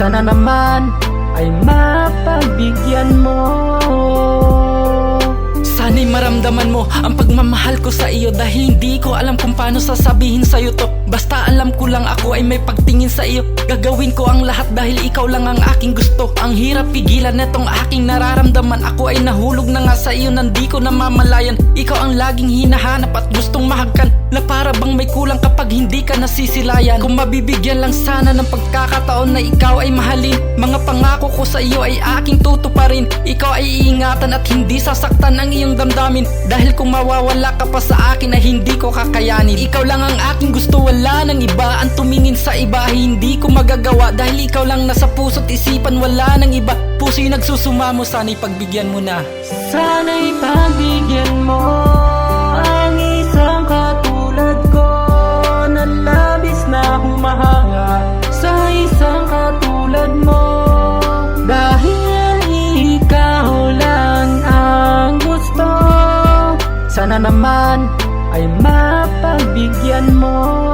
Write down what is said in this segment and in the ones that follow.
Sana naman ay mapagbigyan mo. Sana'y maramdaman mo ang pagmamahal ko sa iyo, dahil hindi ko alam kung paano sasabihin sa'yo to. Basta alam ko lang ako ay may pagtingin sa iyo. Gagawin ko ang lahat dahil ikaw lang ang aking gusto. Ang hirap pigilan netong aking nararamdaman. Ako ay nahulog na nga sa iyo nang di ko namamalayan. Ikaw ang laging hinahanap at gustong mahagkan, na para bang may kulang kapag hindi ka nasisilayan. Kung mabibigyan lang sana ng pagkakataon na ikaw ay mahalin, mga pangako ko sa iyo ay aking tutuparin. Ikaw ay iingatan at hindi sasaktan ang iyong damdamin, dahil kung mawawala ka pa sa akin ay hindi ko kakayanin. Ikaw lang ang aking gusto, wala nang iba. Ang tumingin sa iba ay hindi ko magagawa, dahil ikaw lang nasa puso't isipan, wala nang iba. Puso'y nagsusumamo, sana'y pagbigyan mo na. Sana'y pagbigyan mo ang isang katulad ko, na labis na humahanga sa isang katulad mo. Dahil ikaw lang ang gusto, sana naman ay mapagbigyan mo.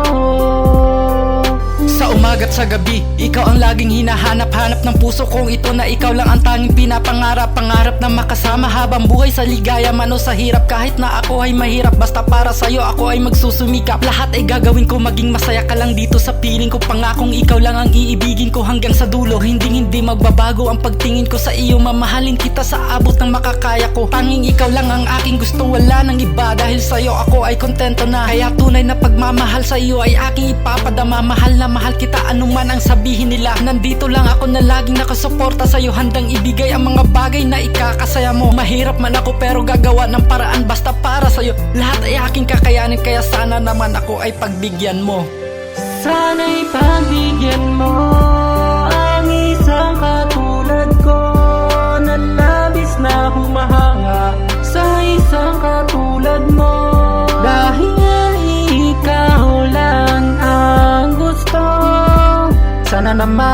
Sa umaga't sa gabi, ikaw ang laging hinahanap-hanap ng puso kong ito, na ikaw lang ang tanging pinapangarap. Pangarap na makasama habang buhay, sa ligaya man o sa hirap. Kahit na ako ay mahirap, basta para sa'yo ako ay magsusumikap. Lahat ay gagawin ko, maging masaya ka lang dito sa piling ko. Pangakong ikaw lang ang iibigin ko hanggang sa dulo. Hindi magbabago ang pagtingin ko sa iyo. Mamahalin kita sa abot ng makakaya ko. Tanging ikaw lang ang aking gusto, wala nang iba. Dahil sa'yo ako ay kontento na. Kaya tunay na pagmamahal sa iyo ay aking ipapadama. Mahal na mahal kita, anuman ang sabihin nila. Nandito lang ako na laging nakasuporta sa'yo, handang ibigay ang mga bagay na ikakasaya mo. Mahirap man ako pero gagawa ng paraan basta para sa'yo. Lahat ay aking kakayanin, kaya sana naman ako ay pagbigyan mo. Sana'y pagbigyan mo ang isang katulad ko, na labis na humahanga sa isang katulad mo. Dahil ikaw lang ang gusto, sana naman